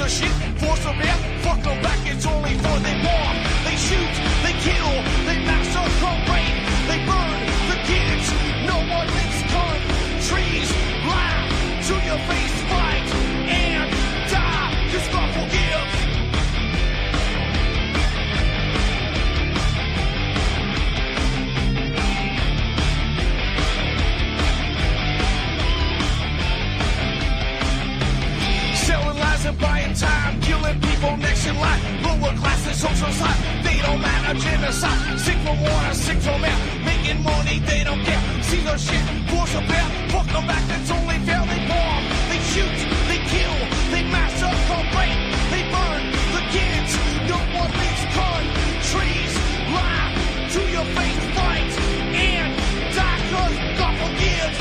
Caesar shit, force them out, fuck them back, it's only for they bomb. They shoot, they kill, they massacre, rape, they burn the kids. No one makes countries laugh to your face, fight and die, 'cause God forgives. Selling lies and buying time, killing people next in line. Lower classes, social side, they don't matter, genocide. Sick from water, sick from air, making money, they don't care. See their shit, force them out, fuck them back, that's only fair. They bomb, they shoot, they kill, they massacre, rape, they burn the kids. No one makes countries lie to your face, fight and die, 'cause God forgives.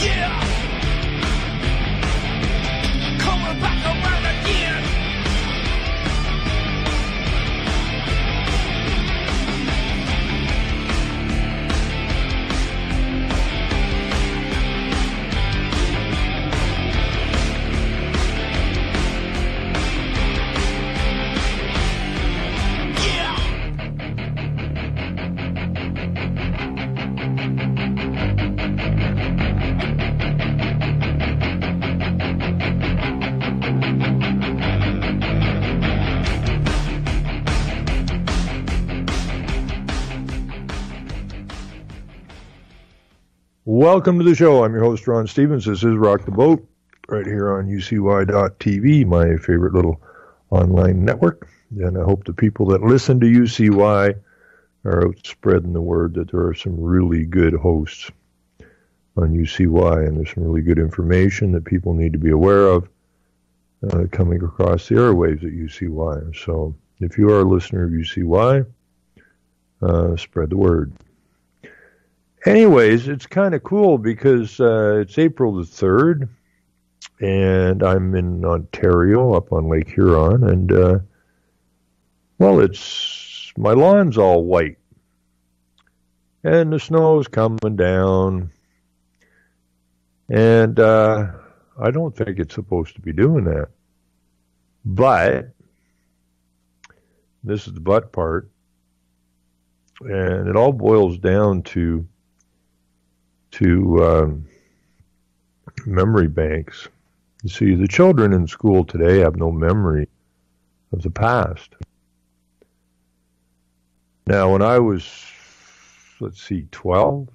Yeah. Coming back around again. Welcome to the show. I'm your host, Ron Stevens. This is Rock the Boat, right here on UCY.TV, my favorite little online network. And I hope the people that listen to UCY are out spreading the word that there are some really good hosts on UCY, and there's some really good information that people need to be aware of coming across the airwaves at UCY. So if you are a listener of UCY, spread the word. Anyways, it's kind of cool because it's April the 3rd, and I'm in Ontario up on Lake Huron, and, it's my lawn's all white, and the snow's coming down, and I don't think it's supposed to be doing that. But this is the but part, and it all boils down to memory banks. You see, the children in school today have no memory of the past. Now, when I was, 12,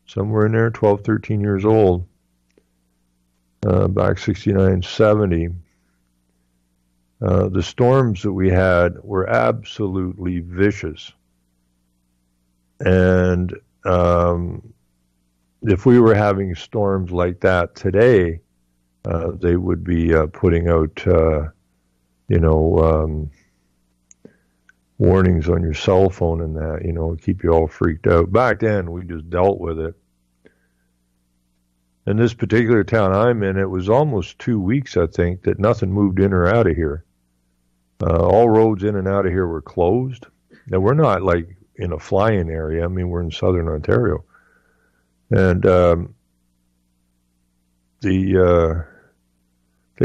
somewhere in there, 12, 13 years old, back 69, 70, the storms that we had were absolutely vicious. And if we were having storms like that today, they would be putting out, warnings on your cell phone and that, keep you all freaked out. Back then, we just dealt with it. In this particular town I'm in, it was almost 2 weeks, I think, that nothing moved in or out of here. All roads in and out of here were closed. Now, we're not like in a fly-in area. I mean, we're in southern Ontario. And they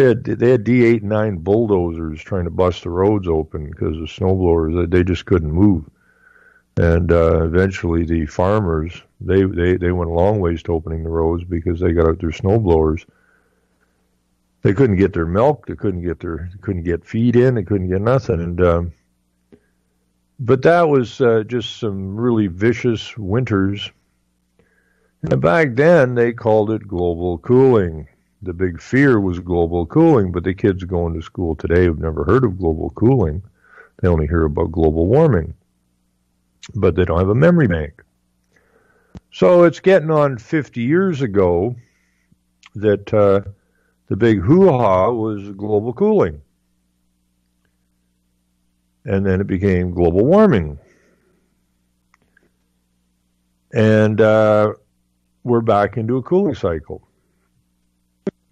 had D8 and 9 bulldozers trying to bust the roads open because the snowblowers, they just couldn't move. And eventually the farmers, they went a long ways to opening the roads because they got out their snowblowers. They couldn't get their milk, they couldn't get feed in, they couldn't get nothing. And but that was just some really vicious winters. And back then, they called it global cooling. The big fear was global cooling, but the kids going to school today have never heard of global cooling. They only hear about global warming. But they don't have a memory bank. So it's getting on 50 years ago that the big hoo-ha was global cooling. And then it became global warming. And we're back into a cooling cycle.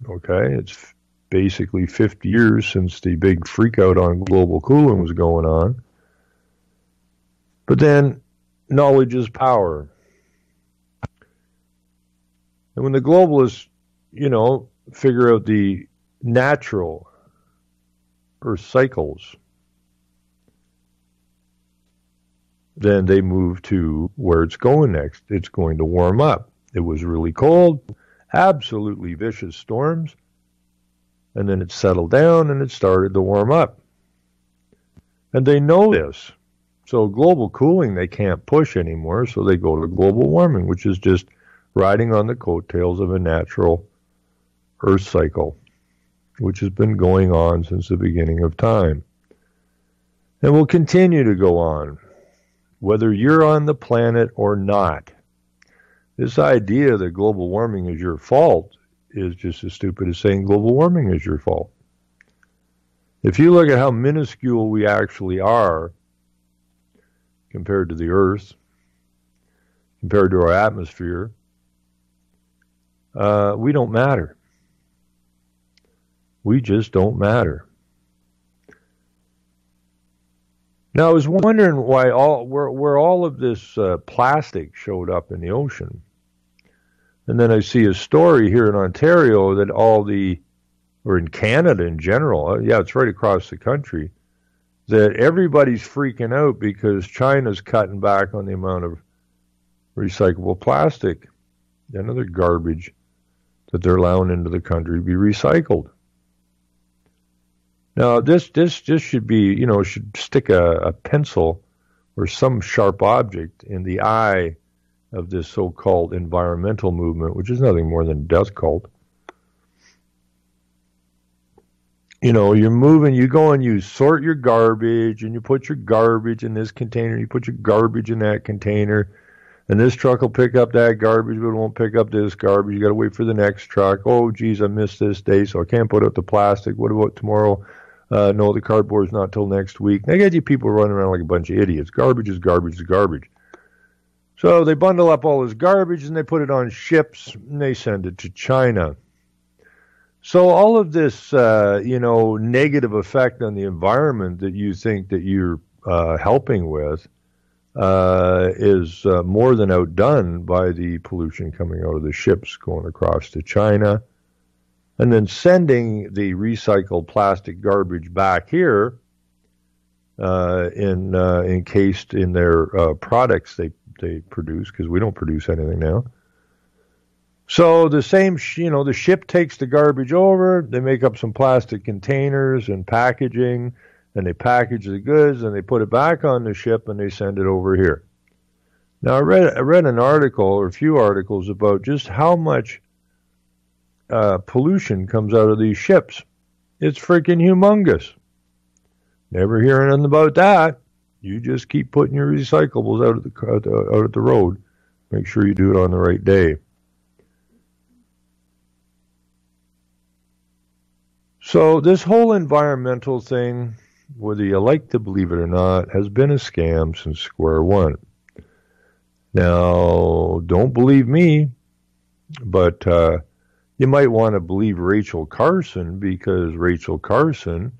Okay, it's basically 50 years since the big freakout on global cooling was going on. But then, knowledge is power. And when the globalists, figure out the natural Earth cycles, then they move to where it's going next. It's going to warm up. It was really cold, absolutely vicious storms, and then it settled down and it started to warm up. And they know this. So global cooling they can't push anymore, so they go to global warming, which is just riding on the coattails of a natural Earth cycle, which has been going on since the beginning of time. And will continue to go on, whether you're on the planet or not. This idea that global warming is your fault is just as stupid as saying global warming is your fault. If you look at how minuscule we actually are compared to the Earth, compared to our atmosphere, we don't matter. We just don't matter. Now, I was wondering why where all of this plastic showed up in the ocean. And then I see a story here in Ontario that or in Canada in general, yeah, it's right across the country, that everybody's freaking out because China's cutting back on the amount of recyclable plastic and other garbage that they're allowing into the country to be recycled. Now, this should be, should stick a pencil or some sharp object in the eye of this so-called environmental movement, which is nothing more than a death cult. You're moving, you go and you sort your garbage, and you put your garbage in this container, you put your garbage in that container, and this truck will pick up that garbage, but it won't pick up this garbage. You got to wait for the next truck. Oh, geez, I missed this day, so I can't put out the plastic. What about tomorrow? No, the cardboard's not till next week. They got you people running around like a bunch of idiots. Garbage is garbage is garbage. So they bundle up all this garbage, and they put it on ships, and they send it to China. So all of this, negative effect on the environment that you think that you're helping with is more than outdone by the pollution coming out of the ships going across to China, and then sending the recycled plastic garbage back here, encased in their products they produce, because we don't produce anything now. So the same, the ship takes the garbage over, they make up some plastic containers and packaging, and they package the goods, and they put it back on the ship, and they send it over here. Now, I read an article, or a few articles, about just how much pollution comes out of these ships. It's freaking humongous. Never hearing nothing about that. You just keep putting your recyclables out at the road. Make sure you do it on the right day. So this whole environmental thing, whether you like to believe it or not, has been a scam since square one. Now, don't believe me, but you might want to believe Rachel Carson, because Rachel Carson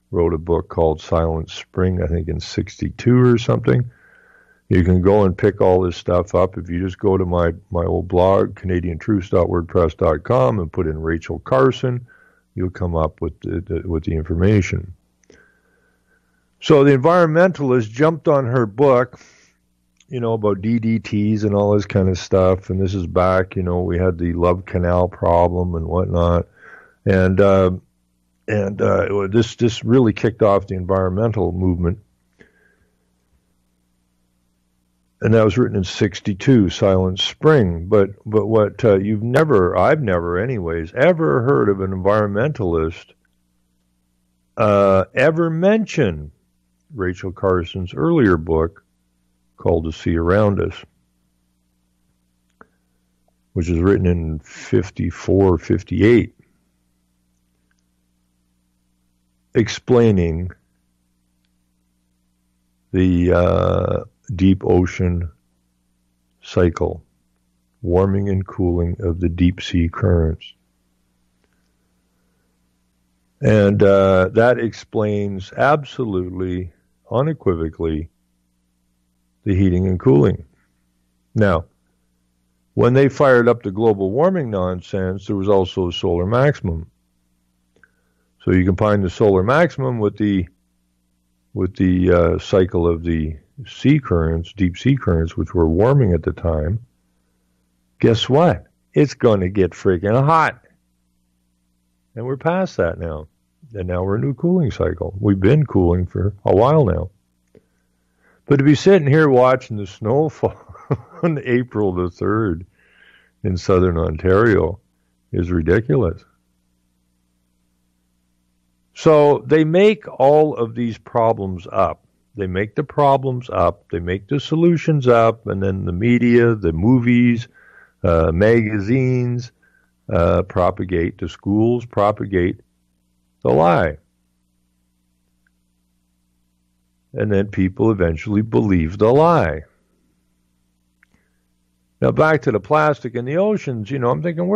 wrote a book called Silent Spring, I think in 1962 or something. You can go and pick all this stuff up. If you just go to my old blog, CanadianTruths.wordpress.com, and put in Rachel Carson, you'll come up with the information. So the environmentalist jumped on her book, about DDTs and all this kind of stuff. And this is back, we had the Love Canal problem and whatnot. And this really kicked off the environmental movement. And that was written in 1962, Silent Spring. But what I've never anyways, ever heard of an environmentalist ever mention Rachel Carson's earlier book called The Sea Around Us, which is written in 1954, 58, explaining the deep ocean cycle, warming and cooling of the deep sea currents. And that explains absolutely, unequivocally, the heating and cooling. Now, When they fired up the global warming nonsense, there was also a solar maximum. So you combine the solar maximum with the cycle of the sea currents, deep sea currents, which were warming at the time. Guess what? It's going to get freaking hot. And we're past that now. And now we're in a new cooling cycle. We've been cooling for a while now. But to be sitting here watching the snow fall on April the 3rd in southern Ontario is ridiculous. So they make all of these problems up. They make the problems up. They make the solutions up. And then the media, the movies, magazines propagate, the schools propagate the lie. And then people eventually believe the lie. Now back to the plastic in the oceans, I'm thinking,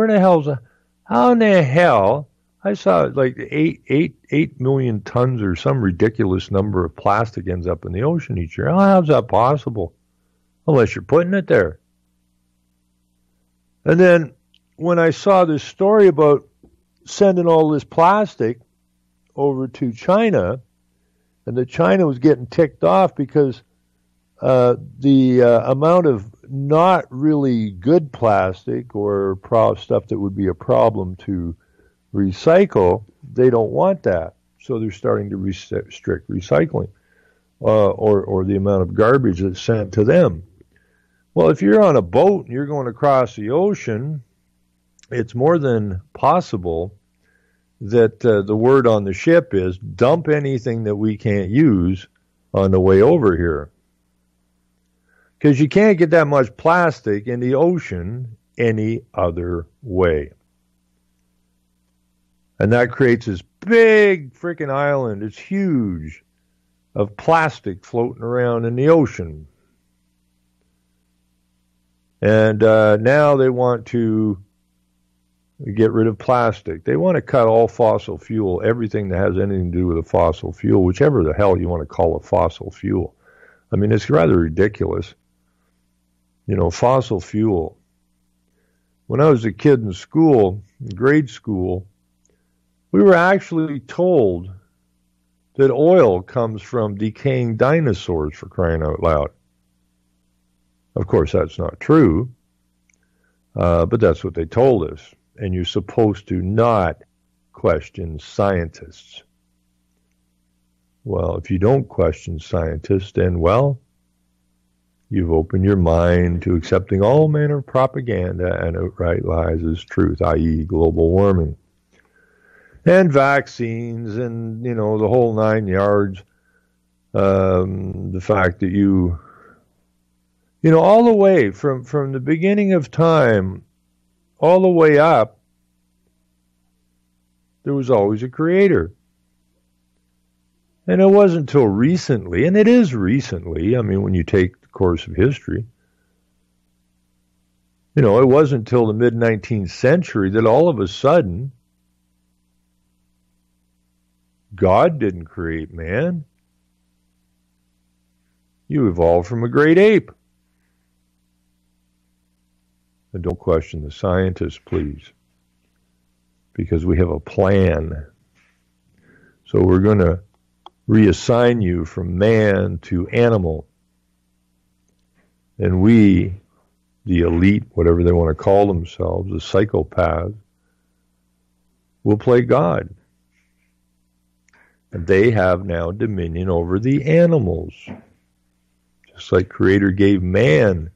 how in the hell, I saw like 8 million tons or some ridiculous number of plastic ends up in the ocean each year. How's that possible? Unless you're putting it there. And then when I saw this story about sending all this plastic over to China, and that China was getting ticked off because the amount of not really good plastic or stuff that would be a problem to recycle, they don't want that. So they're starting to restrict recycling or the amount of garbage that's sent to them. Well, if you're on a boat and you're going across the ocean, it's more than possible that the word on the ship is dump anything that we can't use on the way over here. Because you can't get that much plastic in the ocean any other way. And that creates this big freaking island, it's huge, of plastic floating around in the ocean. And now they want to get rid of plastic. They want to cut all fossil fuel, everything that has anything to do with a fossil fuel, whichever the hell you want to call a fossil fuel. I mean, it's rather ridiculous. Fossil fuel. When I was a kid in school, in grade school, we were actually told that oil comes from decaying dinosaurs, for crying out loud. Of course, that's not true, but that's what they told us. And you're supposed to not question scientists. Well, if you don't question scientists, then, you've opened your mind to accepting all manner of propaganda and outright lies as truth, i.e. global warming. And vaccines and, the whole 9 yards. The fact that all the way from the beginning of time, all the way up, there was always a creator. And it wasn't until recently, and it is recently, when you take the course of history, it wasn't until the mid-19th century that all of a sudden, God didn't create man. You evolved from a great ape. And don't question the scientists, please, because we have a plan. So we're going to reassign you from man to animal. And we, the elite, whatever they want to call themselves, the psychopaths, will play God. And they have now dominion over the animals. Just like Creator gave man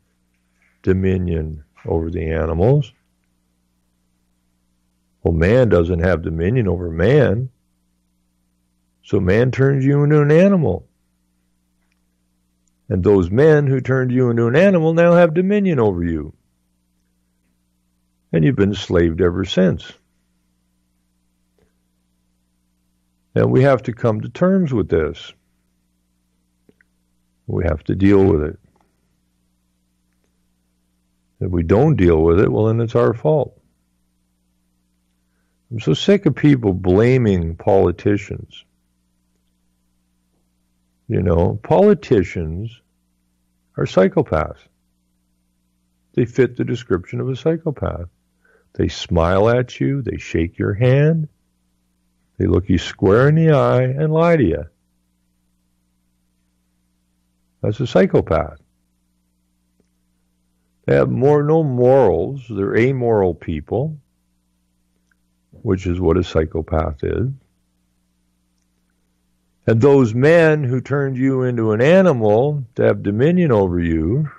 dominion over the animals. Well, man doesn't have dominion over man. So man turns you into an animal. And those men who turned you into an animal now have dominion over you. And you've been enslaved ever since. And we have to come to terms with this. We have to deal with it. If we don't deal with it, well, then it's our fault. I'm so sick of people blaming politicians. Politicians are psychopaths. they fit the description of a psychopath. They smile at you, they shake your hand, they look you square in the eye and lie to you. That's a psychopath. They have no morals. They're amoral people, which is what a psychopath is. And those men who turned you into an animal to have dominion over you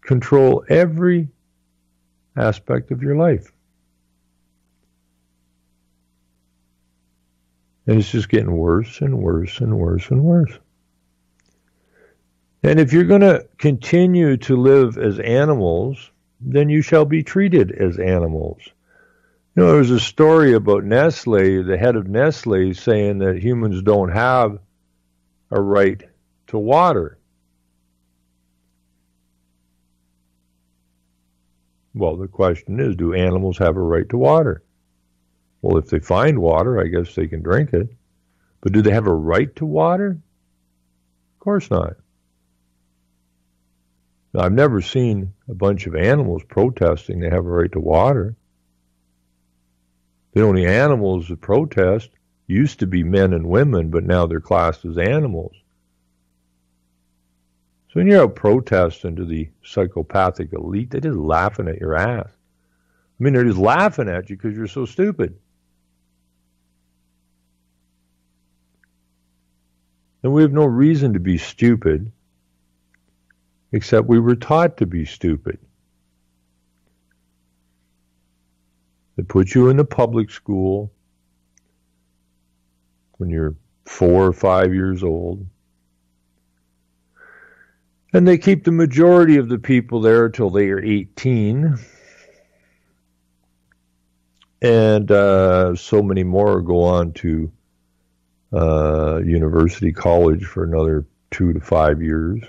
control every aspect of your life. And it's just getting worse and worse and worse and worse. And if you're going to continue to live as animals, then you shall be treated as animals. You know, there's a story about Nestle, the head of Nestle, saying that humans don't have a right to water. Well, the question is, do animals have a right to water? Well, if they find water, I guess they can drink it. But do they have a right to water? Of course not. Now, I've never seen a bunch of animals protesting they have a right to water. The only animals that protest used to be men and women, but now they're classed as animals. So when you're out protesting to the psychopathic elite, they're just laughing at your ass. I mean, they're just laughing at you because you're so stupid. And we have no reason to be stupid, except we were taught to be stupid. They put you in the public school when you're 4 or 5 years old. And they keep the majority of the people there till they are 18. And so many more go on to university, college for another 2 to 5 years.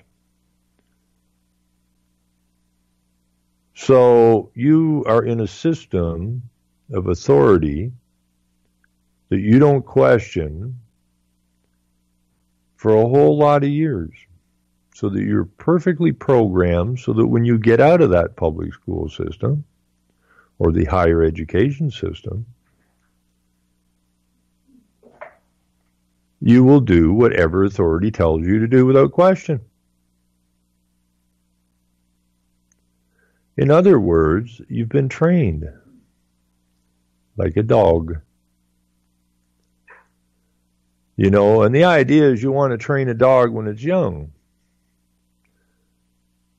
So you are in a system of authority that you don't question for a whole lot of years, so that you're perfectly programmed so that when you get out of that public school system or the higher education system, you will do whatever authority tells you to do without question. In other words, you've been trained like a dog. You know, and the idea is you want to train a dog when it's young.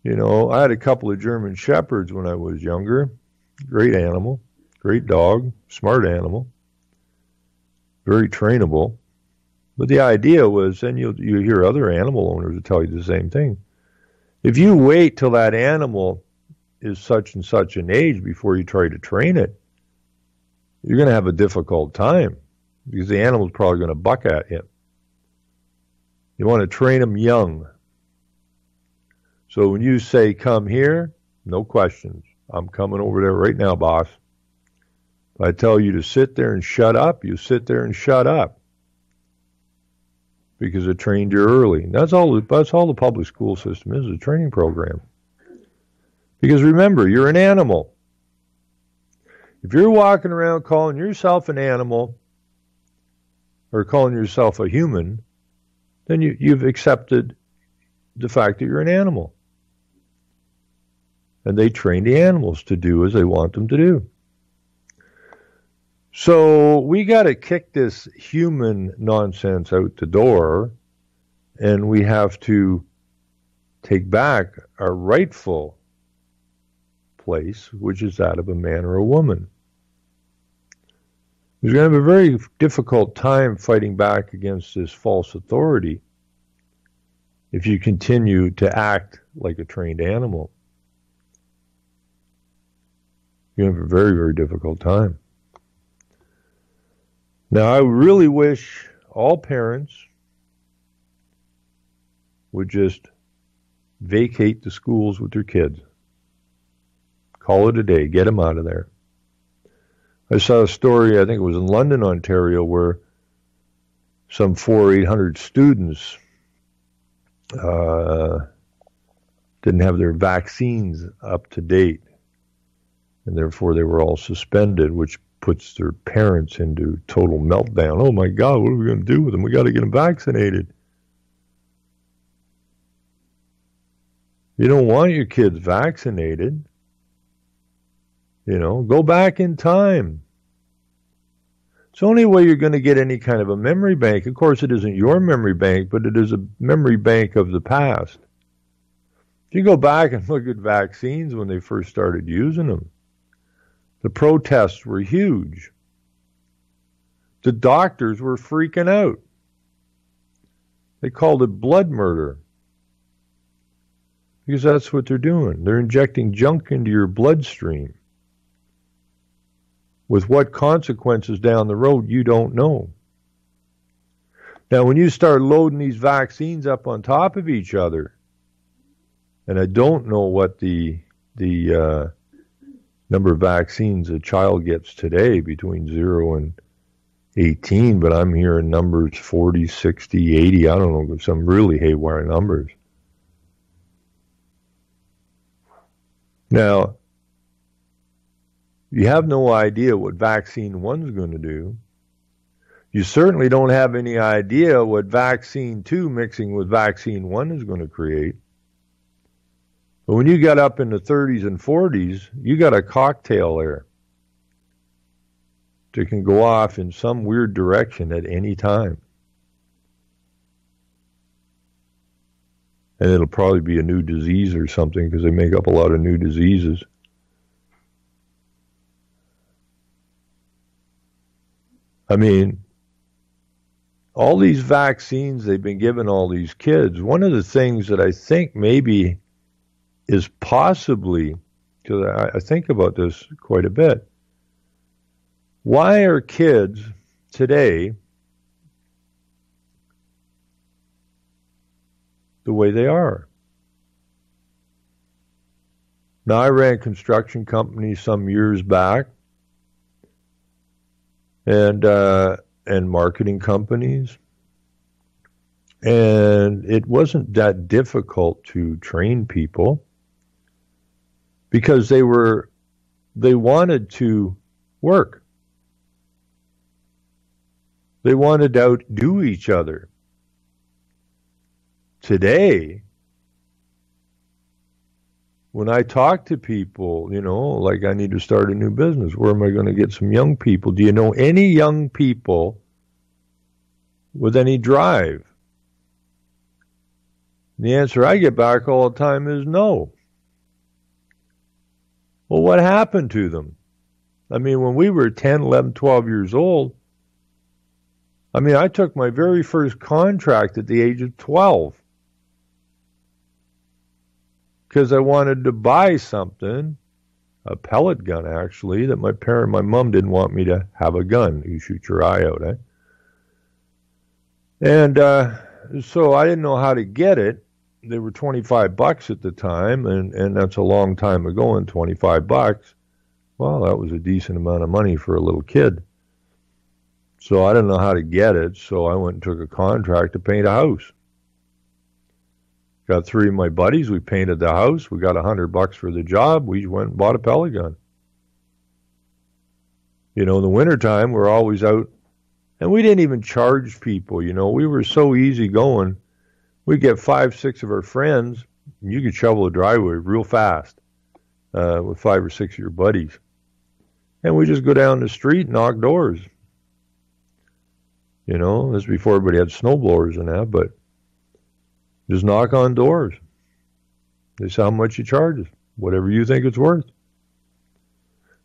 You know, I had a couple of German Shepherds when I was younger. Great animal, great dog, smart animal, very trainable. But the idea was, and you hear other animal owners tell you the same thing. If you wait till that animal is such and such an age before you try to train it, you're going to have a difficult time because the animal's probably going to buck at you. You want to train them young. So when you say, come here, no questions. I'm coming over there right now, boss. If I tell you to sit there and shut up, you sit there and shut up. Because it trained you early. And that's all the public school system is, a training program. Because remember, you're an animal. If you're walking around calling yourself an animal or calling yourself a human, then you've accepted the fact that you're an animal. And they train the animals to do as they want them to do. So we got to kick this human nonsense out the door, and we have to take back our rightful place, which is that of a man or a woman. You're going to have a very difficult time fighting back against this false authority if you continue to act like a trained animal. You're going to have a very, very difficult time. Now, I really wish all parents would just vacate the schools with their kids. Call it a day. Get them out of there. I saw a story, I think it was in London, Ontario, where some 800 students didn't have their vaccines up to date, and therefore they were all suspended, which puts their parents into total meltdown. Oh my God, what are we going to do with them? We got to get them vaccinated. You don't want your kids vaccinated. Go back in time. It's the only way you're going to get any kind of a memory bank. Of course, it isn't your memory bank, but it is a memory bank of the past. If you go back and look at vaccines when they first started using them, the protests were huge. The doctors were freaking out. They called it blood murder. Because that's what they're doing. They're injecting junk into your bloodstream. With what consequences down the road, you don't know. Now, when you start loading these vaccines up on top of each other, and I don't know what the number of vaccines a child gets today between 0 and 18, but I'm hearing numbers 40, 60, 80, I don't know, some really haywire numbers. Now, you have no idea what vaccine 1 is going to do. You certainly don't have any idea what vaccine 2 mixing with vaccine 1 is going to create. But when you got up in the 30s and 40s, you got a cocktail there that can go off in some weird direction at any time. And it'll probably be a new disease or something because they make up a lot of new diseases. I mean, all these vaccines they've been giving all these kids, one of the things that I think maybe is possibly, because I think about this quite a bit, why are kids today the way they are? Now, I ran construction companies some years back, and marketing companies, and it wasn't that difficult to train people because they wanted to work. They wanted to outdo each other. Today, when I talk to people, like I need to start a new business, where am I going to get some young people? Do you know any young people with any drive? And the answer I get back all the time is no. Well, what happened to them? I mean, when we were 10, 11, 12 years old, I took my very first contract at the age of 12 because I wanted to buy something, a pellet gun actually, that my mom didn't want me to have a gun. You shoot your eye out, eh? And so I didn't know how to get it. They were $25 at the time, and that's a long time ago, and $25, well, that was a decent amount of money for a little kid. So I didn't know how to get it, so I went and took a contract to paint a house. Got 3 of my buddies, we painted the house, we got $100 for the job, we went and bought a pellet gun. In the wintertime, we're always out, and we didn't even charge people, we were so easygoing. We'd get 5, 6 of our friends, and you could shovel a driveway real fast with 5 or 6 of your buddies. And we just go down the street and knock doors. This is before everybody had snowblowers and that, but just knock on doors. They say how much you charge us, whatever you think it's worth.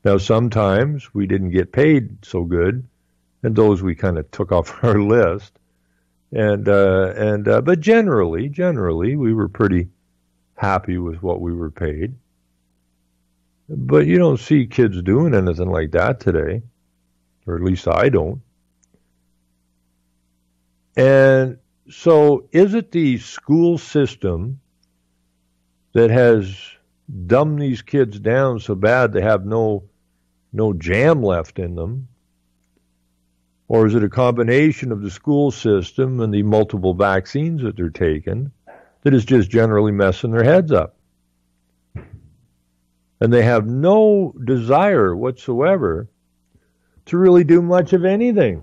Now, sometimes we didn't get paid so good, and those we kind of took off our list. But generally, we were pretty happy with what we were paid. But you don't see kids doing anything like that today, or at least I don't. And so is it the school system that has dumbed these kids down so bad they have no jam left in them? Or is it a combination of the school system and the multiple vaccines that they're taking that is just generally messing their heads up? And they have no desire whatsoever to really do much of anything,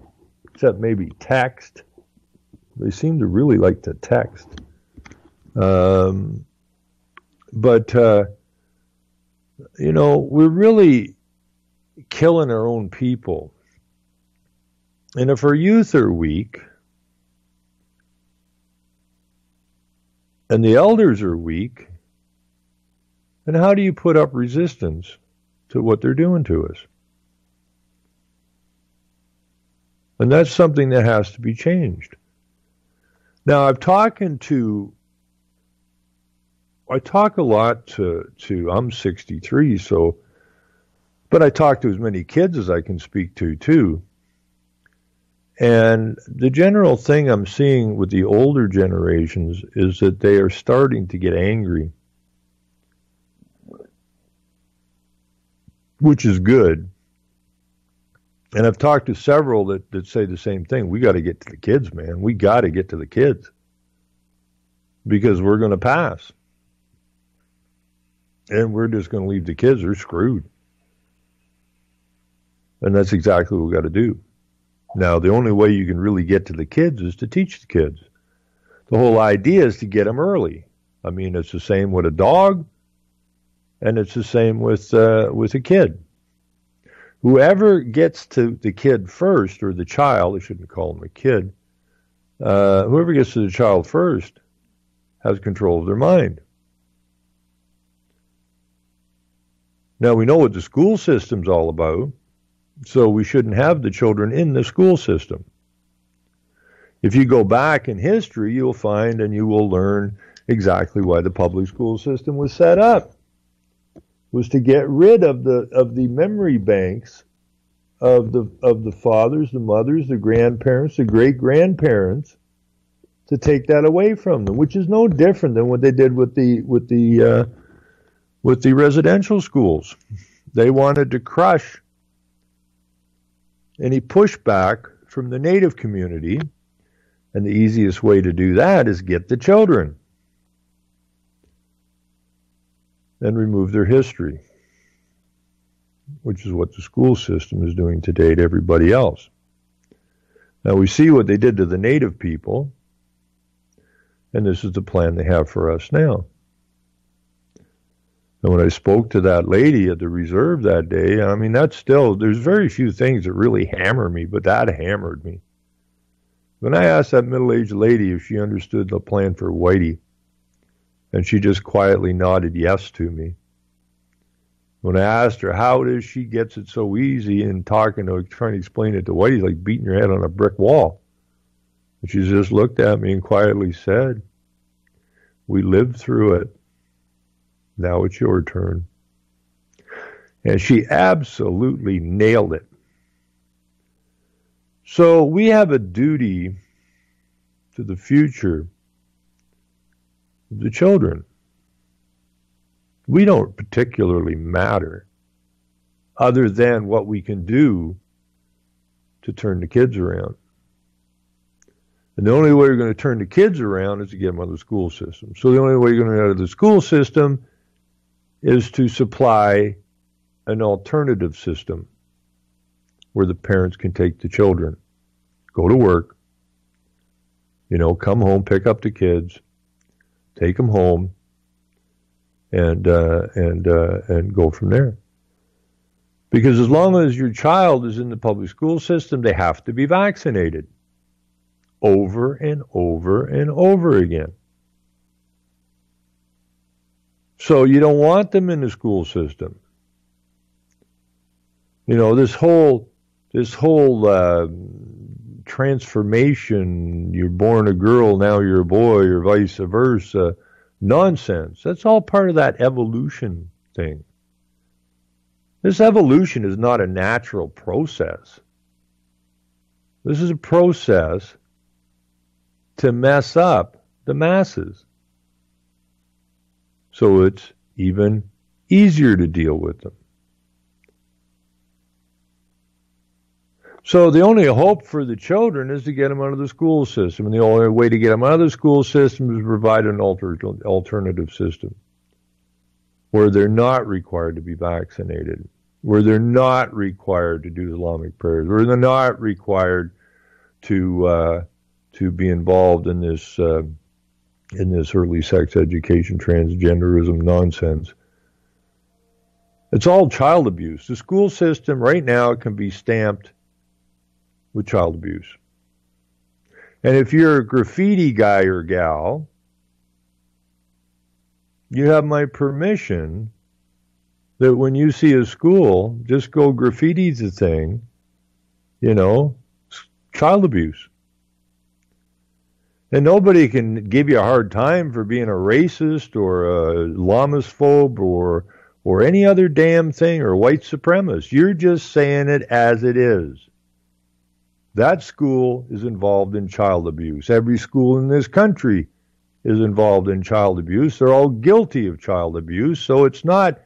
except maybe text. They seem to really like to text. We're really killing our own people. And if our youth are weak, and the elders are weak, then how do you put up resistance to what they're doing to us? And that's something that has to be changed. Now, I talk a lot to I'm 63, but I talk to as many kids as I can speak to, too. And the general thing I'm seeing with the older generations is that they are starting to get angry, which is good. And I've talked to several that say the same thing. We got to get to the kids, man. We got to get to the kids because we're going to pass. And we're just going to leave the kids. They're screwed. And that's exactly what we got to do. Now, the only way you can really get to the kids is to teach the kids. The whole idea is to get them early. I mean, it's the same with a dog, and it's the same with a kid. Whoever gets to the kid first, or the child, I shouldn't call him a kid, whoever gets to the child first has control of their mind. Now, we know what the school system's all about, so we shouldn't have the children in the school system. If you go back in history, you'll find and you will learn exactly why the public school system was set up. It was to get rid of the memory banks of the fathers, the mothers, the grandparents, the great-grandparents, to take that away from them, which is no different than what they did with the residential schools. They wanted to crush any pushback from the Native community, and the easiest way to do that is get the children and remove their history, which is what the school system is doing today to everybody else. Now we see what they did to the Native people, and this is the plan they have for us now. And when I spoke to that lady at the reserve that day, I mean, there's very few things that really hammer me, but that hammered me. When I asked that middle-aged lady if she understood the plan for Whitey, and she just quietly nodded yes to me. When I asked her how it is she gets it so easy and trying to explain it to Whitey, like beating your head on a brick wall. And she just looked at me and quietly said, "We lived through it. Now it's your turn." And she absolutely nailed it. So we have a duty to the future of the children. We don't particularly matter other than what we can do to turn the kids around. And the only way you're going to turn the kids around is to get them out of the school system. So the only way you're going to get out of the school system is to supply an alternative system where the parents can take the children, go to work, come home, pick up the kids, take them home, and go from there. Because as long as your child is in the public school system, they have to be vaccinated over and over and over again. So you don't want them in the school system. This whole transformation, you're born a girl, now you're a boy, or vice versa, nonsense. That's all part of that evolution thing. This evolution is not a natural process. This is a process to mess up the masses. So it's even easier to deal with them. So the only hope for the children is to get them out of the school system. And the only way to get them out of the school system is to provide an alternative system where they're not required to be vaccinated, where they're not required to do Islamic prayers, where they're not required to be involved in this early sex education, transgenderism nonsense. It's all child abuse. The school system right now can be stamped with child abuse. And if you're a graffiti guy or gal, you have my permission that when you see a school, just go graffiti the thing, child abuse. And nobody can give you a hard time for being a racist or a Islamophobe or any other damn thing or white supremacist. You're just saying it as it is. That school is involved in child abuse. Every school in this country is involved in child abuse. They're all guilty of child abuse. So it's not,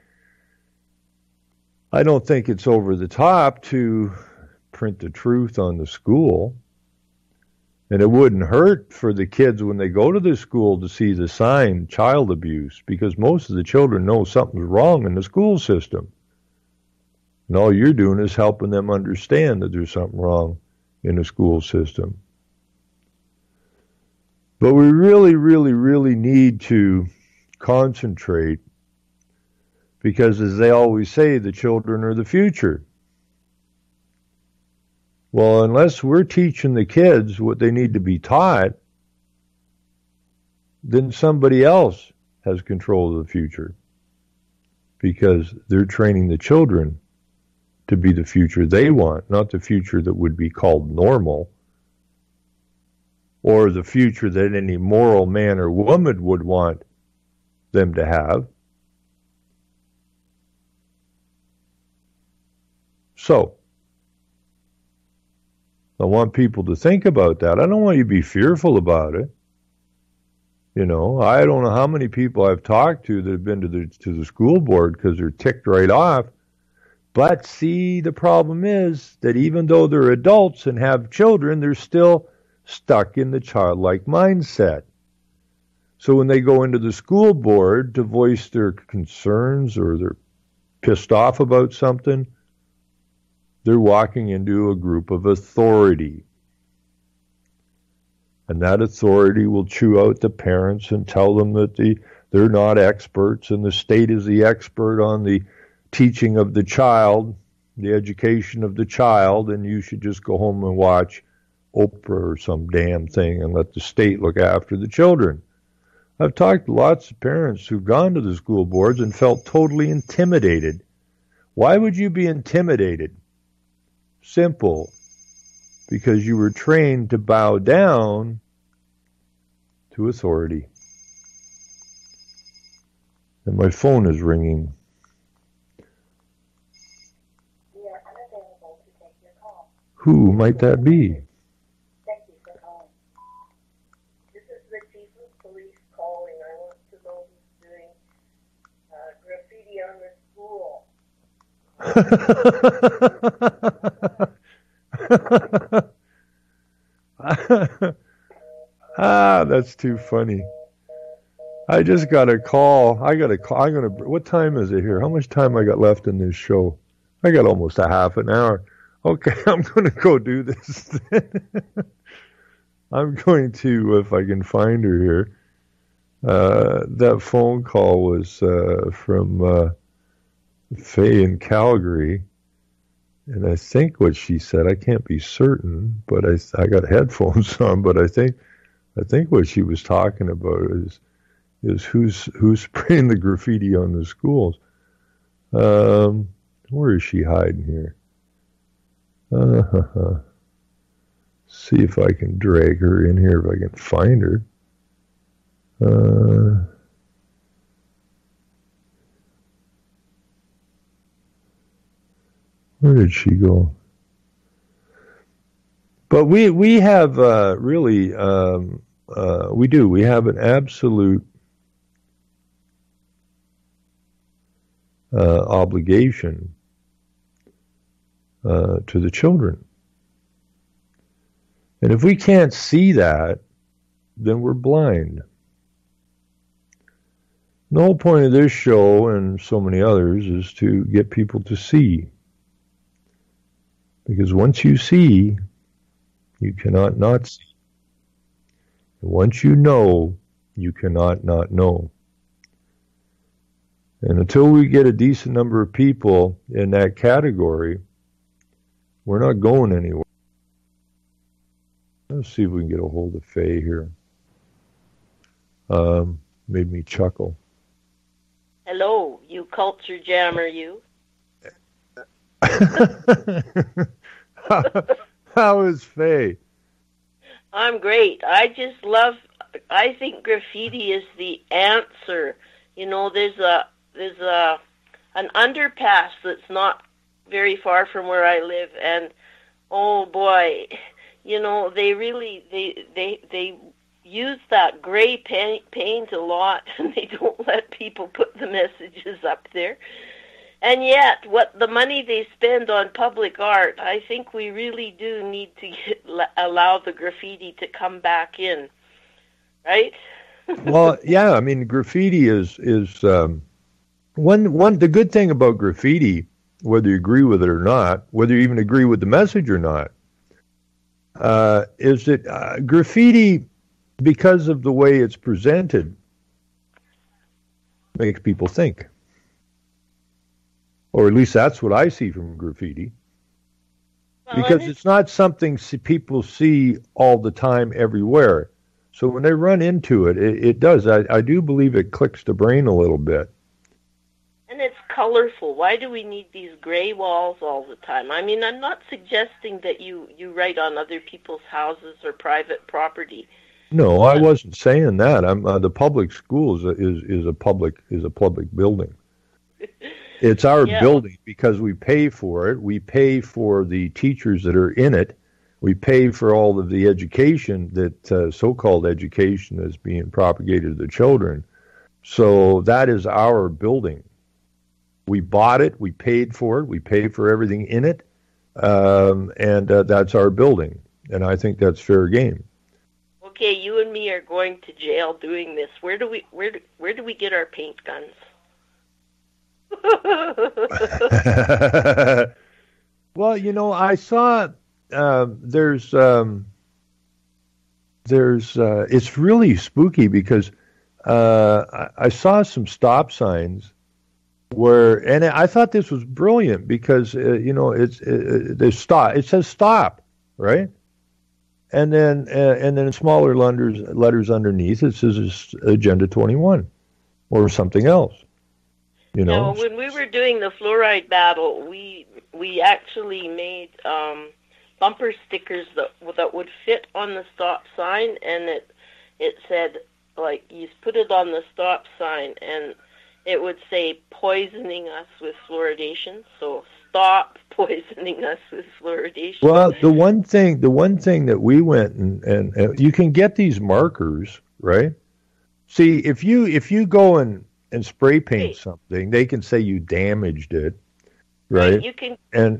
I don't think it's over the top to print the truth on the school. And it wouldn't hurt for the kids when they go to the school to see the sign child abuse, because most of the children know something's wrong in the school system. And all you're doing is helping them understand that there's something wrong in the school system. But we really, really, really need to concentrate, because as they always say, the children are the future. Well, unless we're teaching the kids what they need to be taught, then somebody else has control of the future, because they're training the children to be the future they want, not the future that would be called normal, or the future that any moral man or woman would want them to have. So, I want people to think about that. I don't want you to be fearful about it. I don't know how many people I've talked to that have been to the school board because they're ticked right off. But see, the problem is that even though they're adults and have children, they're still stuck in the childlike mindset. So when they go into the school board to voice their concerns or they're pissed off about something, they're walking into a group of authority. And that authority will chew out the parents and tell them that they're not experts and the state is the expert on the teaching of the child, the education of the child, and you should just go home and watch Oprah or some damn thing and let the state look after the children. I've talked to lots of parents who've gone to the school boards and felt totally intimidated. Why would you be intimidated? Simple. Because you were trained to bow down to authority. And my phone is ringing. We are unavailable to take your call. Who might that be? Thank you for calling. This is the chief of police calling. I want to know who's doing graffiti on the school. That's too funny. I just got a call. What time is it here? How much time I got left in this show? I got almost a half an hour. Okay, I'm going to go do this. I'm going to, if I can find her here. That phone call was from Faye in Calgary. And I think what she said, I can't be certain, but I got headphones on, but I think what she was talking about is who's spraying the graffiti on the schools. Where is she hiding here? See if I can drag her in here, if I can find her. Where did she go? But we have really, we do. We have an absolute obligation to the children. And if we can't see that, then we're blind. The whole point of this show and so many others is to get people to see. Because once you see, you cannot not see. And once you know, you cannot not know. And until we get a decent number of people in that category, we're not going anywhere. Let's see if we can get a hold of Faye here. Made me chuckle. Hello, you culture jammer, you. How is Faye? I'm great. I think graffiti is the answer. You know, there's an underpass that's not very far from where I live, and oh boy, you know, they use that gray paint a lot, and they don't let people put the messages up there. And yet, what the money they spend on public art, I think we really do need to allow the graffiti to come back in, right? Well, yeah, I mean, graffiti is one. The good thing about graffiti, whether you agree with it or not, whether you even agree with the message or not, is that graffiti, because of the way it's presented, makes people think. Or at least that's what I see from graffiti. Because it's not something people see all the time everywhere. So when they run into it, it does. I do believe it clicks the brain a little bit. And it's colorful. Why do we need these gray walls all the time? I mean, I'm not suggesting that you write on other people's houses or private property. No, I wasn't saying that. The public schools is a public building. It's our building because we pay for it. We pay for the teachers that are in it. We pay for all of the education that so-called education is being propagated to the children. So that is our building. We bought it. We paid for it. We pay for everything in it. And that's our building. And I think that's fair game. Okay, you and me are going to jail doing this. Where do we get our paint guns? Well, you know, I saw there's it's really spooky because I saw some stop signs and I thought this was brilliant because you know there's stop. It says stop, right? And then in smaller letters underneath it says Agenda 21 or something else. You know, when we were doing the fluoride battle, we actually made bumper stickers that would fit on the stop sign, and it said, like, you put it on the stop sign, and it would say poisoning us with fluoridation. So stop poisoning us with fluoridation. Well, the one thing that we went and you can get these markers, right? See, if you go and spray paint something, they can say you damaged it, right? You can, and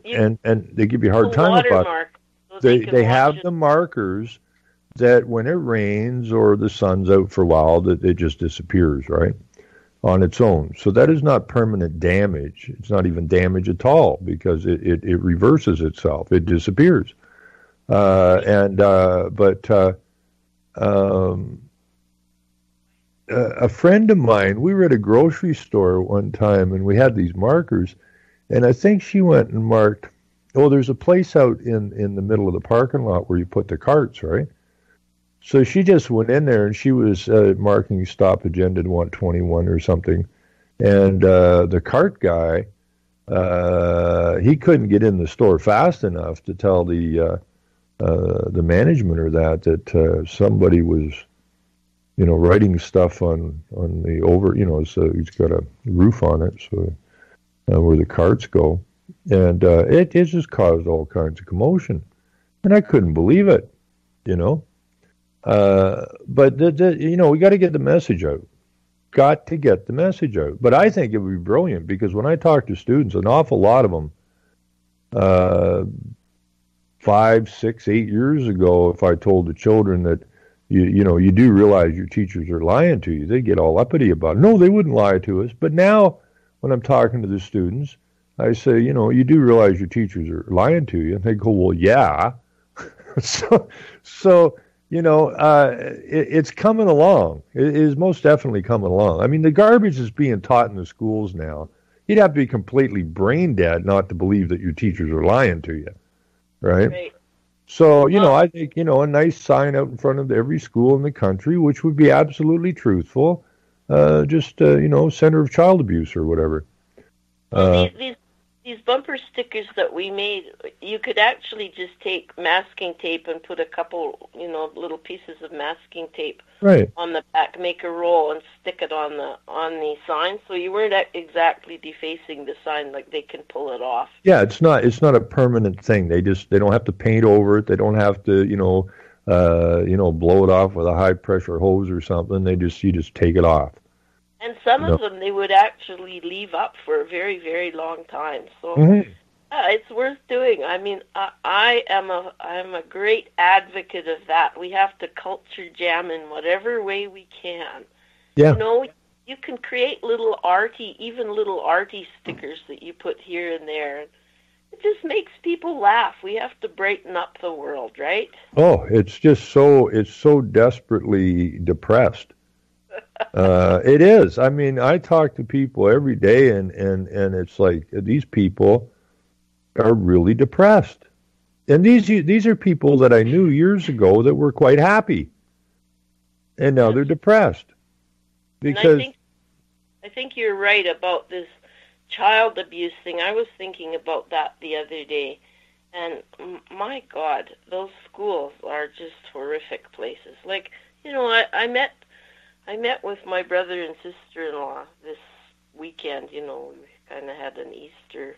they give you a hard time about it. They have the markers that when it rains or the sun's out for a while, that it just disappears, right, on its own. So that is not permanent damage. It's not even damage at all because it reverses itself. It disappears. A friend of mine, we were at a grocery store one time, and we had these markers, and I think she went and marked, there's a place out in the middle of the parking lot where you put the carts, right? So she just went in there, and she was marking Stop Agenda 121 or something, and the cart guy, he couldn't get in the store fast enough to tell the management or that somebody was writing stuff on the so he's got a roof on it, so where the carts go, and it just caused all kinds of commotion, and I couldn't believe it, but we got to get the message out. Got to get the message out. But I think it would be brilliant because when I talk to students, an awful lot of them 5, 6, 8 years ago, if I told the children that you do realize your teachers are lying to you, they get all uppity about it. No, they wouldn't lie to us. But now, when I'm talking to the students, I say, you do realize your teachers are lying to you, and they go, well, yeah. so it's coming along. It is most definitely coming along. I mean, the garbage is being taught in the schools now. You'd have to be completely brain dead not to believe that your teachers are lying to you, right? So, I think, a nice sign out in front of every school in the country, which would be absolutely truthful, center of child abuse or whatever. These bumper stickers that we made, you could actually just take masking tape and put a couple, little pieces of masking tape on the back, make a roll, and stick it on the sign. So you weren't exactly defacing the sign, like they can pull it off. Yeah, it's not a permanent thing. They don't have to paint over it. They don't have to, blow it off with a high pressure hose or something. You just take it off. And some of them they would actually leave up for a very, very long time. So it's worth doing. I mean, I am a great advocate of that. We have to culture jam in whatever way we can. Yeah. You can create little arty stickers that you put here and there. It just makes people laugh. We have to brighten up the world, right? Oh, it's so desperately depressed. It is. I mean, I talk to people every day, and it's like these people are really depressed. And these are people that I knew years ago that were quite happy, and now they're depressed because. I think you're right about this child abuse thing. I was thinking about that the other day, and my God, those schools are just horrific places. Like, I met with my brother and sister-in-law this weekend. We kind of had an Easter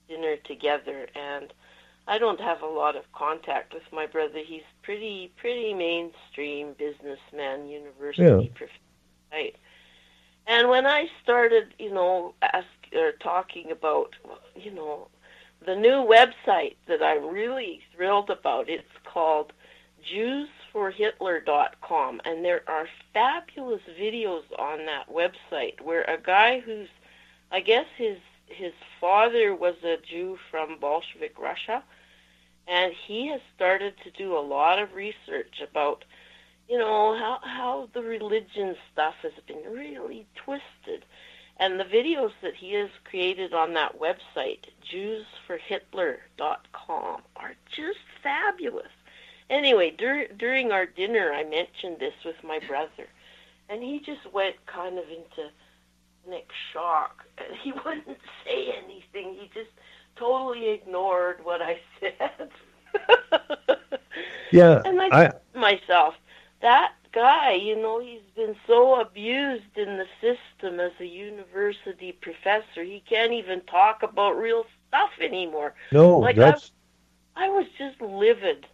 dinner together, and I don't have a lot of contact with my brother. He's pretty mainstream businessman, university professor, right? And when I started, talking about, the new website that I'm really thrilled about, it's called JewsForHitler.com, and there are fabulous videos on that website where a guy who's, I guess his father was a Jew from Bolshevik Russia, and he has started to do a lot of research about, how the religion stuff has been really twisted. And the videos that he has created on that website, JewsForHitler.com, are just fabulous. Anyway, during our dinner, I mentioned this with my brother, and he just went kind of into shock. And he wouldn't say anything. He just totally ignored what I said. Yeah. And I thought to myself, that guy, he's been so abused in the system as a university professor, he can't even talk about real stuff anymore. No, I was just livid.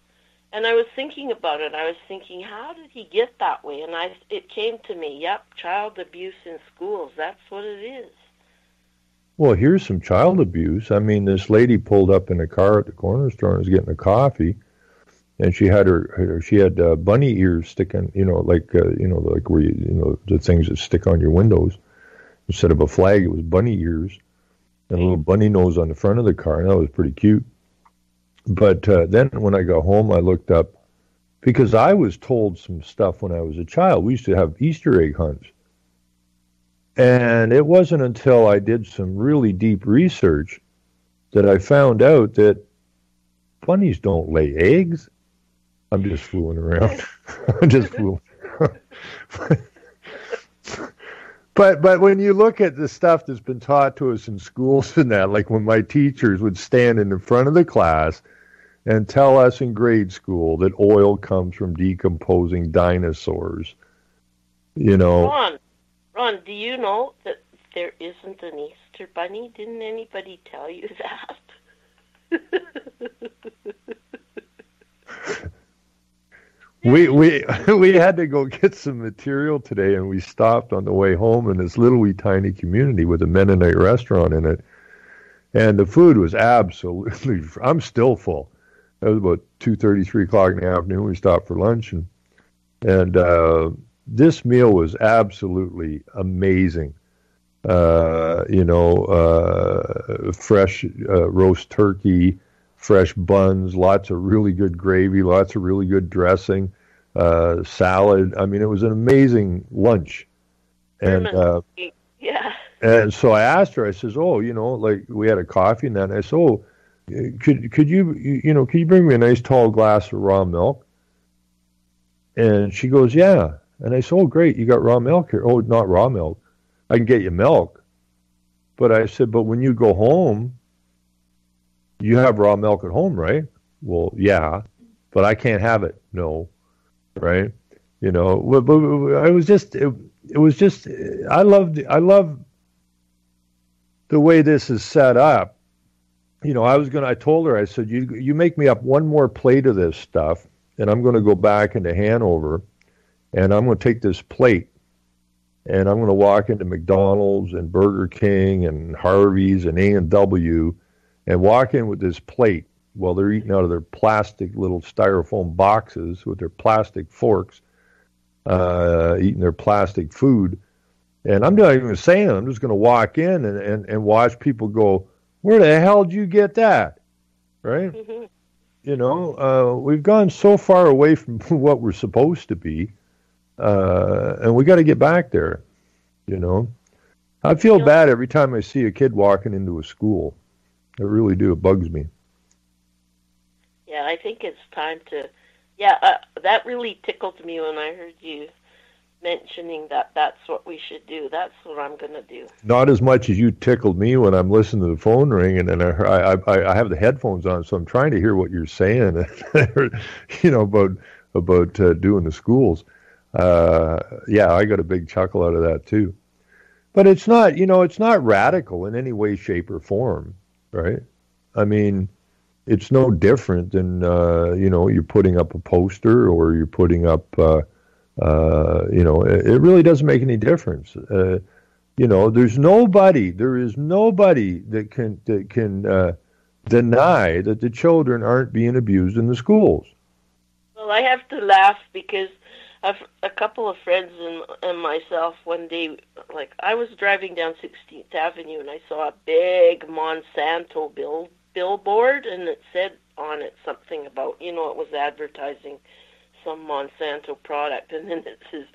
And I was thinking about it. I was thinking, how did he get that way? And it came to me, child abuse in schools. That's what it is. Well, here's some child abuse. I mean, this lady pulled up in a car at the corner store and was getting a coffee, and she had bunny ears sticking, like where the things that stick on your windows. Instead of a flag, it was bunny ears, and a little bunny nose on the front of the car, and that was pretty cute. But then when I got home, I looked up, because I was told some stuff when I was a child. We used to have Easter egg hunts. And it wasn't until I did some really deep research that I found out that bunnies don't lay eggs. I'm just fooling around. I'm just fooling around. But when you look at the stuff that's been taught to us in schools and that, like when my teachers would stand in the front of the class and tell us in grade school that oil comes from decomposing dinosaurs, Ron, do you know that there isn't an Easter bunny? Didn't anybody tell you that? We had to go get some material today, and we stopped on the way home in this little wee tiny community with a Mennonite restaurant in it. And the food was absolutely, I'm still full. That was about 2:30, 3 o'clock in the afternoon. We stopped for lunch, and this meal was absolutely amazing. Fresh roast turkey, fresh buns, lots of really good gravy, lots of really good dressing, salad. I mean, it was an amazing lunch. And yeah. And so I asked her. I says, "Oh, like we had a coffee and that." And I said, "Oh, could you bring me a nice tall glass of raw milk?" And she goes, "Yeah." And I said, "Oh, great, you got raw milk here." "Oh, not raw milk. I can get you milk." But I said, "But when you go home, you have raw milk at home, right?" "Well, yeah, but I can't have it." "No." Right? But I was just, it was just, I love the way this is set up. I told her, I said, you make me up one more plate of this stuff, and I'm going to go back into Hanover, and I'm going to take this plate, and I'm going to walk into McDonald's and Burger King and Harvey's and A&W and walk in with this plate while they're eating out of their plastic little styrofoam boxes with their plastic forks, eating their plastic food. And I'm not even saying it. I'm just going to walk in and watch people go, "Where the hell did you get that?" Right? Mm-hmm. We've gone so far away from what we're supposed to be. And we got to get back there, I feel bad every time I see a kid walking into a school. I really do. It bugs me. Yeah, I think it's time to. That really tickled me when I heard you mentioning that that's what we should do. That's what I'm going to do. Not as much as you tickled me when I'm listening to the phone ring, and I have the headphones on, so I'm trying to hear what you're saying, about doing the schools. I got a big chuckle out of that too. But it's not radical in any way, shape, or form, right? I mean, it's no different than, you're putting up a poster or you're putting up, it really doesn't make any difference. There is nobody that can deny that the children aren't being abused in the schools. Well, I have to laugh because a couple of friends and myself one day, like I was driving down 16th Avenue and I saw a big Monsanto billboard, and it said on it something about, it was advertising some Monsanto product, and then it says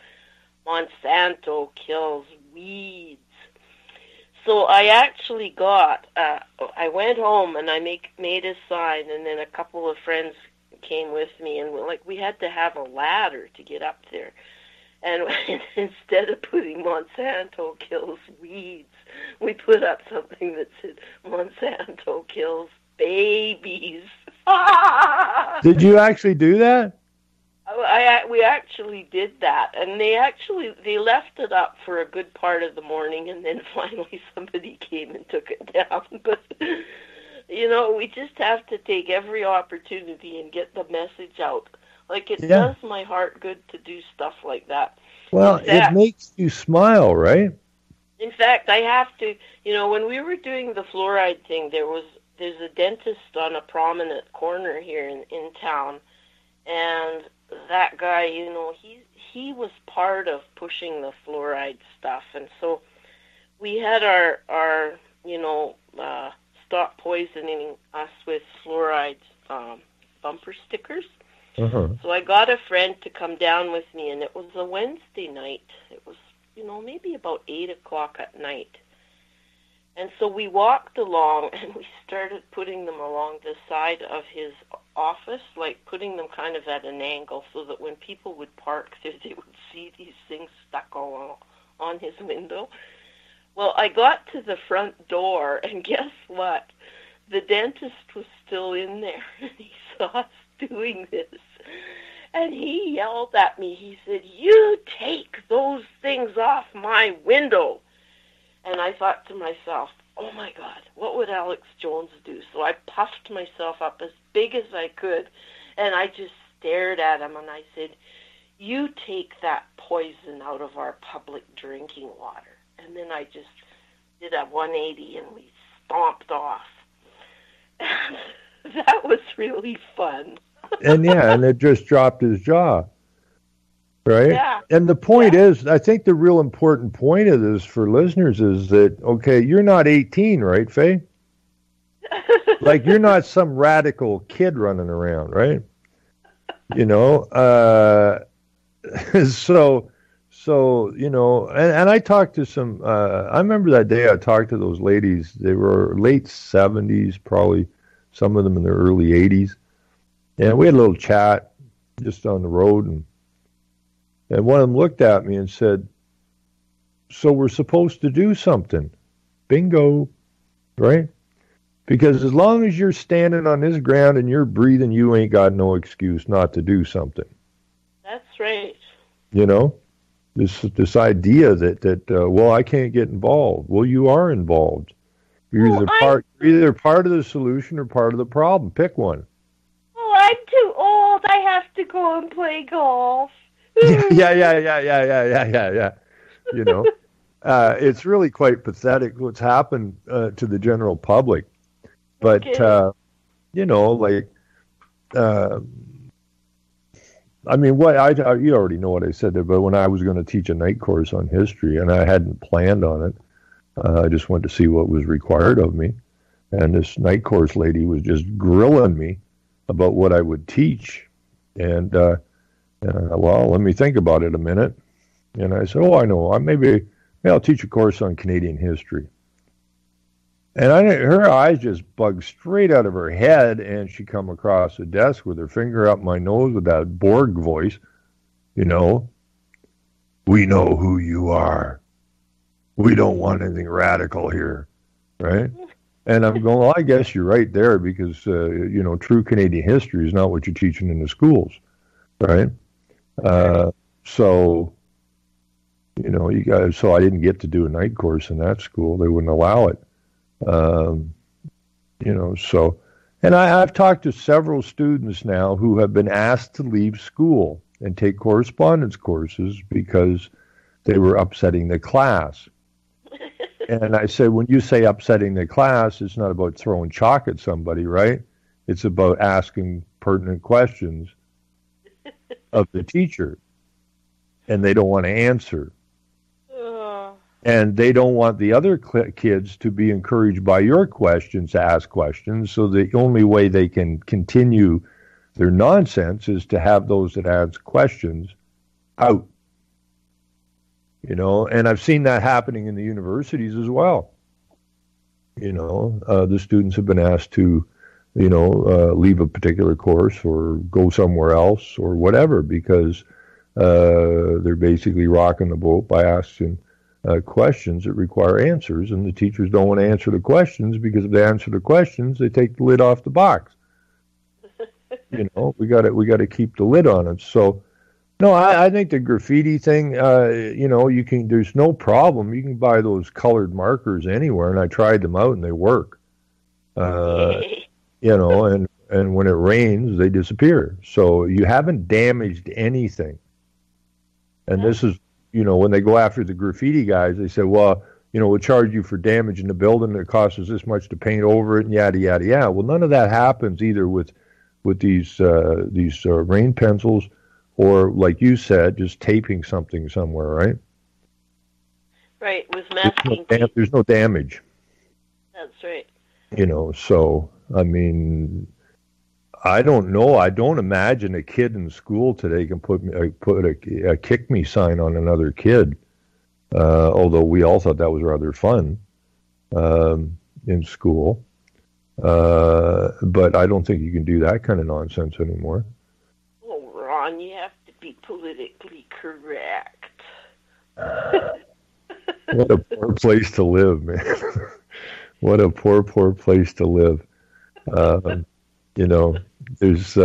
Monsanto kills weeds. So I actually I went home and I made a sign, and then a couple of friends came with me, and we had to have a ladder to get up there. And instead of putting Monsanto kills weeds, we put up something that said Monsanto kills babies. Did you actually do that? We actually did that, and they left it up for a good part of the morning, and then finally somebody came and took it down. But we just have to take every opportunity and get the message out. It does my heart good to do stuff like that. Well, it makes you smile, right? In fact, I have to, when we were doing the fluoride thing, there's a dentist on a prominent corner here in town, and that guy, he was part of pushing the fluoride stuff, and so we had our stop poisoning us with fluoride bumper stickers. Uh-huh. So I got a friend to come down with me, and it was a Wednesday night. It was, maybe about 8 o'clock at night. And so we walked along, and we started putting them along the side of his office, putting them kind of at an angle so that when people would park there, they would see these things stuck all on his window. Well, I got to the front door, and guess what? The dentist was still in there, and he saw us doing this. And he yelled at me. He said, "You take those things off my window." And I thought to myself, oh my God, what would Alex Jones do? So I puffed myself up as big as I could, and I just stared at him, and I said, "You take that poison out of our public drinking water." And then I just did a 180, and we stomped off. That was really fun. And it just dropped his jaw. Right? Yeah. And the point is, I think the real important point of this for listeners is that, okay, you're not 18, right, Faye? Like, you're not some radical kid running around, right? You know, so, you know, and I talked to some, I remember that day I talked to those ladies. They were late 70s, probably some of them in their early 80s. And we had a little chat just on the road, and one of them looked at me and said, so we're supposed to do something. Bingo, right? Because as long as you're standing on this ground and you're breathing, you ain't got no excuse not to do something. That's right. You know, this idea that well, I can't get involved. Well, you are involved. You're either part of the solution or part of the problem. Pick one. Oh, I'm too old. I have to go and play golf. Yeah. You know, it's really quite pathetic what's happened to the general public. But, you know, like, I mean, you already know what I said there, but when I was going to teach a night course on history, and I hadn't planned on it, I just wanted to see what was required of me. And this night course lady was just grilling me about what I would teach. And, well, let me think about it a minute. And I said, I know. Maybe I'll teach a course on Canadian history. And her eyes just bugged straight out of her head, and she come across the desk with her finger up my nose with that Borg voice. You know, we know who you are. We don't want anything radical here, right? And I'm going, well, I guess you're right there, because, you know, true Canadian history is not what you're teaching in the schools, right? So, you know, so I didn't get to do a night course in that school. They wouldn't allow it. You know, so, and I've talked to several students now who have been asked to leave school and take correspondence courses because they were upsetting the class. And I said, when you say upsetting the class, it's not about throwing chalk at somebody, right? It's about asking pertinent questions of the teacher, and they don't want to answer. And they don't want the other kids to be encouraged by your questions to ask questions, so the only way they can continue their nonsense is to have those that ask questions out. You know, and I've seen that happening in the universities as well. You know, the students have been asked to, you know, leave a particular course or go somewhere else or whatever, because they're basically rocking the boat by asking questions that require answers, and the teachers don't want to answer the questions, because if they answer the questions, they take the lid off the box. You know, we got to keep the lid on it. So, no, I think the graffiti thing, you know, there's no problem. You can buy those colored markers anywhere, and I tried them out, and they work. You know, and when it rains, they disappear. So you haven't damaged anything. And this is, you know, when they go after the graffiti guys, they say, well, you know, we'll charge you for damaging the building. It costs us this much to paint over it, and yada, yada, yada. Well, none of that happens either with these rain pencils, or, like you said, just taping something somewhere, right? Right, with masking tape. There's no damage. That's right. You know, so, I mean, I don't know. I don't imagine a kid in school today can put a kick me sign on another kid, although we all thought that was rather fun in school. But I don't think you can do that kind of nonsense anymore. Oh, Ron, you have to be politically correct. What a poor place to live, man. What a poor place to live. You know, there's,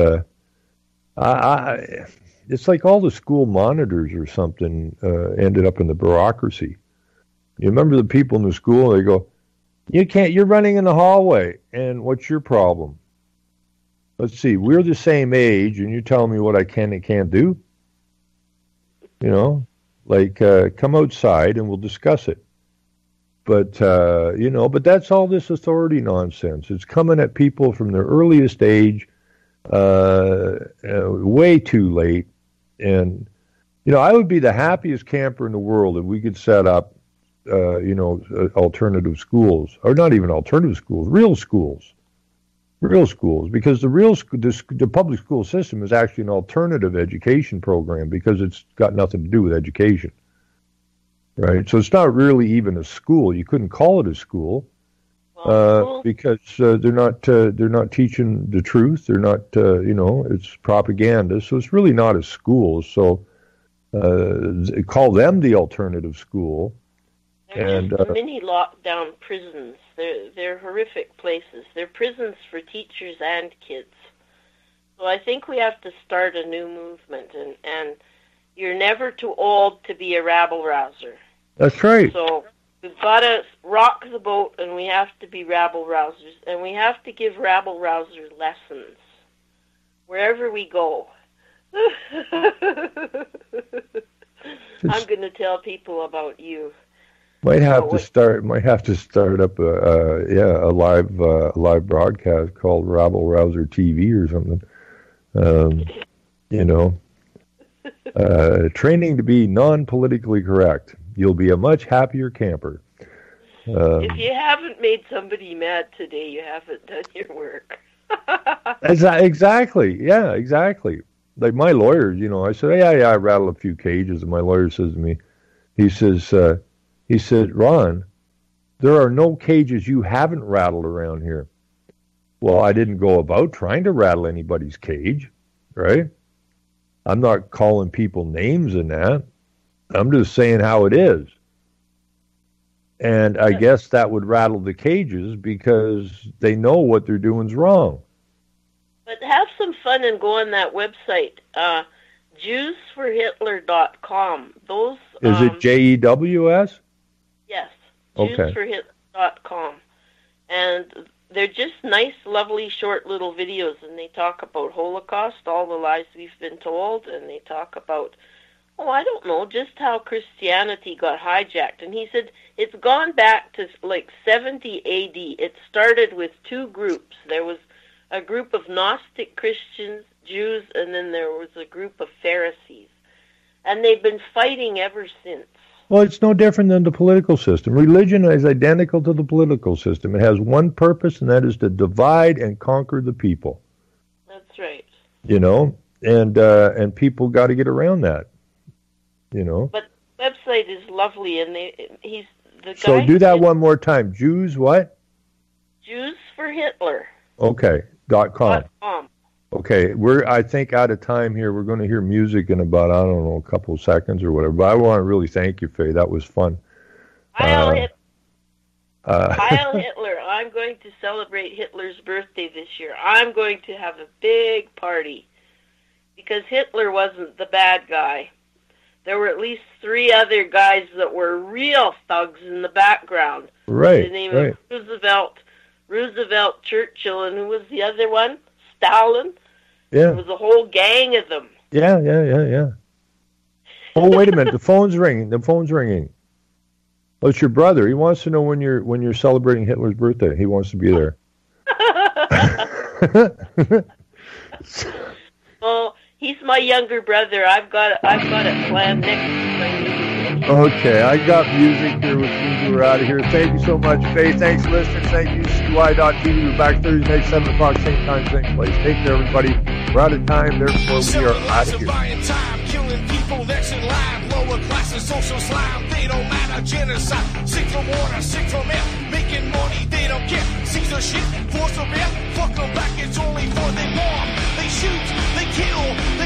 it's like all the school monitors or something ended up in the bureaucracy. You remember the people in the school, they go, you're running in the hallway, and what's your problem? Let's see, we're the same age, and you're telling me what I can and can't do? You know, like, come outside and we'll discuss it. but that's all this authority nonsense. It's coming at people from their earliest age, way too late. And, I would be the happiest camper in the world if we could set up, alternative schools, or not even alternative schools, real schools, because the public school system is actually an alternative education program because it's got nothing to do with education. Right, so it's not really even a school. You couldn't call it a school because they're not teaching the truth. They're not, it's propaganda. So it's really not a school. So call them the alternative school. They're just mini lockdown prisons. They're horrific places. They're prisons for teachers and kids. So I think we have to start a new movement, and you're never too old to be a rabble-rouser. That's right. So we've got to rock the boat, and we have to be rabble-rousers, and we have to give rabble-rousers lessons wherever we go. I'm going to tell people about you. Might have to start up a live broadcast called Rabble Rouser TV or something. Training to be non-politically correct. You'll be a much happier camper. If you haven't made somebody mad today, you haven't done your work. Exactly. Yeah, exactly. Like my lawyers, I said, yeah, I rattle a few cages, and my lawyer says to me, he said, Ron, there are no cages you haven't rattled around here. Well, I didn't go about trying to rattle anybody's cage, right? I'm not calling people names in that. I'm just saying how it is. And I guess that would rattle the cages because they know what they're doing is wrong. But have some fun and go on that website, JewsForHitler.com. Those is it JEWS? Yes, okay. JewsForHitler.com. And they're just nice, lovely, short little videos, and they talk about Holocaust, all the lies we've been told, and they talk about, just how Christianity got hijacked. And he said it's gone back to like 70 AD. It started with two groups. There was a group of Gnostic Christians, Jews, and then there was a group of Pharisees. And they've been fighting ever since. Well, it's no different than the political system. Religion is identical to the political system. It has one purpose, and that is to divide and conquer the people. That's right. And people got to get around that. But the website is lovely, and he's the guy. So do that one more time. Jews what? Jews for Hitler. Okay. .com. Okay, we're I think out of time here. We're going to hear music in about a couple of seconds or whatever. But I want to really thank you, Faye. That was fun. Heil Hitler! I'm going to celebrate Hitler's birthday this year. I'm going to have a big party because Hitler wasn't the bad guy. There were at least 3 other guys that were real thugs in the background. Right. The name of Roosevelt, Churchill, and who was the other one? Stalin. Yeah. It was a whole gang of them. Yeah. Oh, wait a minute. The phone's ringing. Oh, it's your brother. He wants to know when you're celebrating Hitler's birthday. He wants to be there. Well, he's my younger brother. I've got it planned next week. Okay, I got music here with me. We're out of here. Thank you so much, Faye. Thanks, listeners. Thank you, CY.TV. We're back Thursday night, 7 o'clock, same time, same place. Take care, everybody. We're out of time, therefore we are out of here. Killing people next in line, lower classes, social slime, they don't matter, genocide, sick from water, sick from air, making money, they don't care, Caesar shit, force of air, fuck them back, it's only for they bomb, they shoot, they kill, they